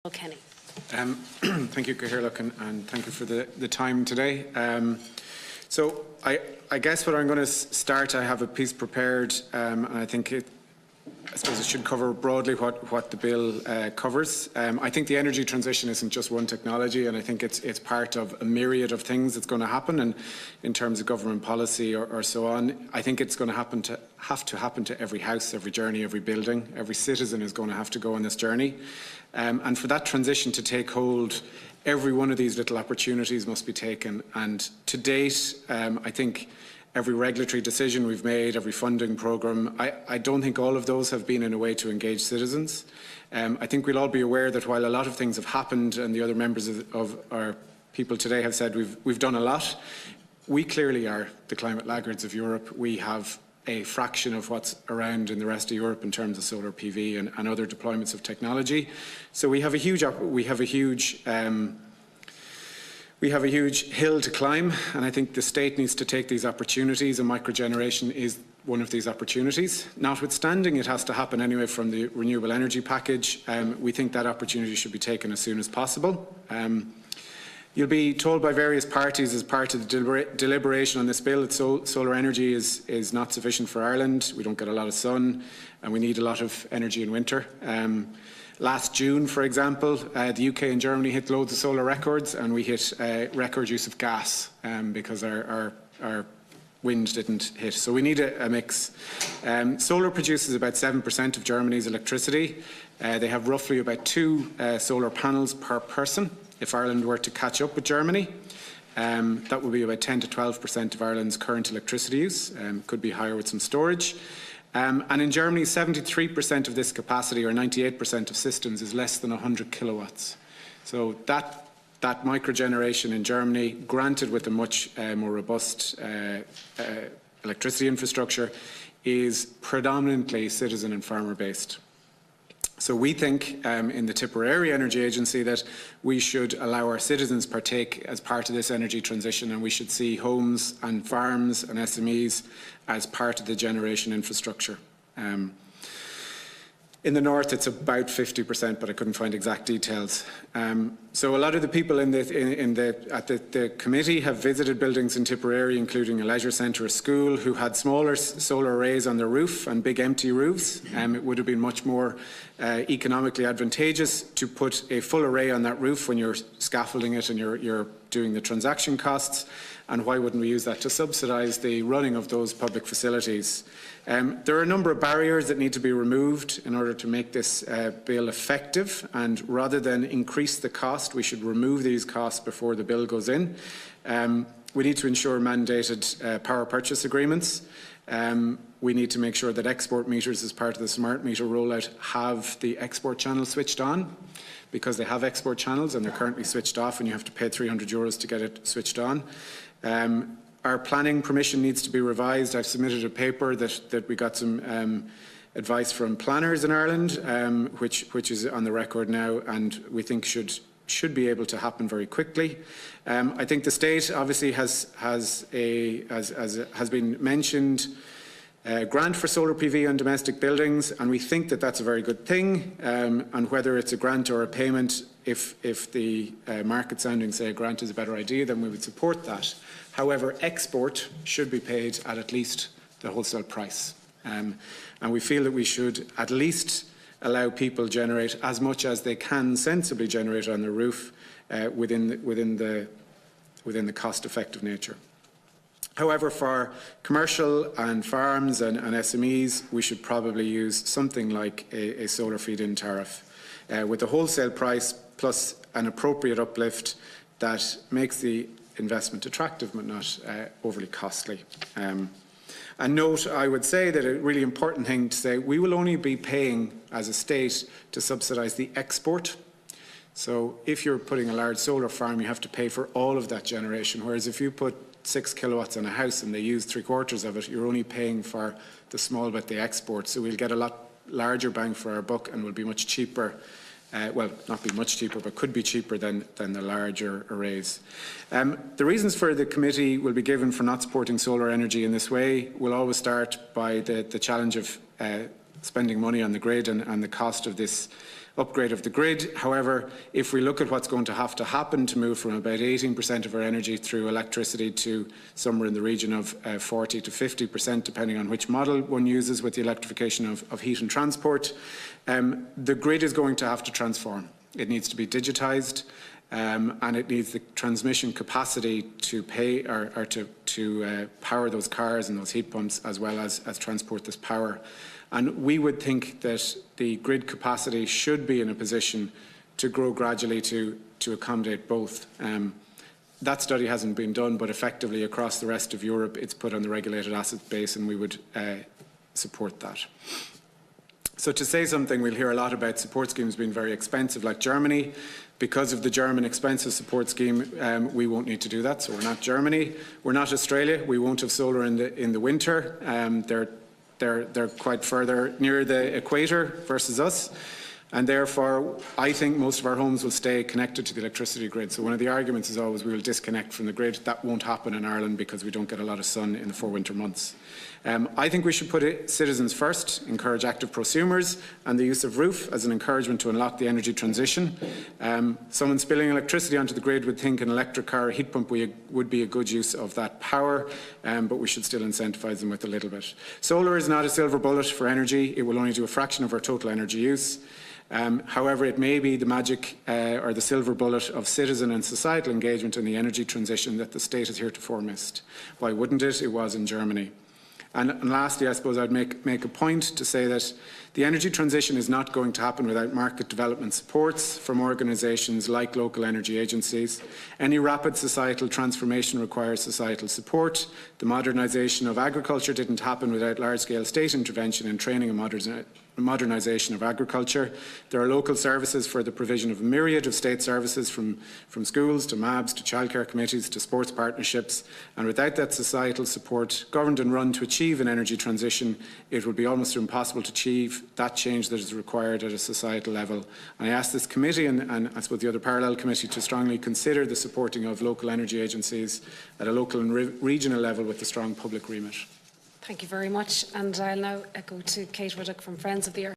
Kenny. Thank you, Cathaoirleach, and thank you for the time today. So I guess what I'm going to start, I have a piece prepared, and I think I suppose it should cover broadly what the bill covers. I think the energy transition isn't just one technology, and I think it's part of a myriad of things that's going to happen, and in terms of government policy or so on. I think it's going to have to happen to every house, every journey, every building. Every citizen is going to have to go on this journey. And for that transition to take hold, every one of these little opportunities must be taken. And to date, I think every regulatory decision we've made, every funding programme, I don't think all of those have been in a way to engage citizens. I think we'll all be aware that while a lot of things have happened, and the other members of our people today have said we've done a lot, we clearly are the climate laggards of Europe. We have a fraction of what's around in the rest of Europe in terms of solar PV and other deployments of technology. So we have a huge hill to climb, and I think the state needs to take these opportunities, and microgeneration is one of these opportunities. Notwithstanding, it has to happen anyway from the renewable energy package. We think that opportunity should be taken as soon as possible. You'll be told by various parties as part of the deliberation on this bill that solar energy is not sufficient for Ireland. We don't get a lot of sun, and we need a lot of energy in winter. Last June, for example, the UK and Germany hit loads of solar records, and we hit record use of gas because our wind didn't hit. So we need a mix. Solar produces about 7% of Germany's electricity. They have roughly about 2 solar panels per person. If Ireland were to catch up with Germany, that would be about 10 to 12% of Ireland's current electricity use. Could be higher with some storage. And in Germany, 73% of this capacity, or 98% of systems, is less than 100 kilowatts. So that microgeneration in Germany, granted with a much more robust electricity infrastructure, is predominantly citizen and farmer based. So we think in the Tipperary Energy Agency that we should allow our citizens partake as part of this energy transition, and we should see homes and farms and SMEs as part of the generation infrastructure. In the north, it's about 50%, but I couldn't find exact details. So a lot of the people at the committee have visited buildings in Tipperary, including a leisure centre, a school, who had smaller solar arrays on their roof and big empty roofs. It would have been much more economically advantageous to put a full array on that roof when you're scaffolding it and you're doing the transaction costs. And why wouldn't we use that to subsidise the running of those public facilities? There are a number of barriers that need to be removed in order to make this bill effective, and rather than increase the cost, we should remove these costs before the bill goes in. We need to ensure mandated power purchase agreements. We need to make sure that export meters, as part of the smart meter rollout, have the export channel switched on, because they have export channels and they're currently switched off, and you have to pay €300 to get it switched on. Our planning permission needs to be revised. I've submitted a paper that we got some advice from planners in Ireland, which is on the record now, and we think should be able to happen very quickly. I think the state obviously has been mentioned, grant for solar PV on domestic buildings, and we think that that's a very good thing. And whether it's a grant or a payment, if the market sounding say a grant is a better idea, then we would support that. However, export should be paid at least the wholesale price. And we feel that we should at least allow people generate as much as they can sensibly generate on their roof within the cost-effective nature. However, for commercial and farms and SMEs, we should probably use something like a solar feed-in tariff with a wholesale price plus an appropriate uplift that makes the investment attractive but not overly costly. And note, I would say that a really important thing to say, we will only be paying as a state to subsidise the export. So if you're putting a large solar farm, you have to pay for all of that generation, whereas if you put 6 kilowatts on a house and they use 3/4 of it, you're only paying for the small bit they export. So we'll get a lot larger bang for our buck, and will be much cheaper. Well, not be much cheaper, but could be cheaper than the larger arrays. The reasons for the committee will be given for not supporting solar energy in this way. We'll always start by the challenge of spending money on the grid and the cost of upgrade of the grid. However, if we look at what's going to have to happen to move from about 18% of our energy through electricity to somewhere in the region of 40 to 50%, depending on which model one uses with the electrification of heat and transport, the grid is going to have to transform. It needs to be digitised. And it needs the transmission capacity to pay or to power those cars and those heat pumps, as well as transport this power. And we would think that the grid capacity should be in a position to grow gradually to accommodate both. That study hasn't been done, but effectively across the rest of Europe, it's put on the regulated asset base, and we would support that. So to say something, we'll hear a lot about support schemes being very expensive, like Germany. Because of the German expensive support scheme, we won't need to do that. So we're not Germany, we're not Australia. We won't have solar in the winter. They're quite further near the equator versus us. And therefore, I think most of our homes will stay connected to the electricity grid. So one of the arguments is always we will disconnect from the grid. That won't happen in Ireland because we don't get a lot of sun in the 4 winter months. I think we should put citizens first, encourage active prosumers, and the use of roof as an encouragement to unlock the energy transition. Someone spilling electricity onto the grid would think an electric car or heat pump would be a good use of that power, but we should still incentivise them with a little bit. Solar is not a silver bullet for energy. It will only do a fraction of our total energy use. However, it may be the magic or the silver bullet of citizen and societal engagement in the energy transition that the state has heretofore missed. Why wouldn't it? It was in Germany. And lastly, I suppose I'd make a point to say that the energy transition is not going to happen without market development supports from organisations like local energy agencies. Any rapid societal transformation requires societal support. The modernisation of agriculture didn't happen without large-scale state intervention in training and modernisation of agriculture. There are local services for the provision of a myriad of state services, from schools to MABs to childcare committees to sports partnerships, and without that societal support, governed and run to achieve an energy transition, it would be almost impossible to achieve that change that is required at a societal level. And I ask this committee and I suppose the other parallel committee to strongly consider the supporting of local energy agencies at a local and regional level with a strong public remit. Thank you very much, and I'll now go to Kate Ruddock from Friends of the Earth.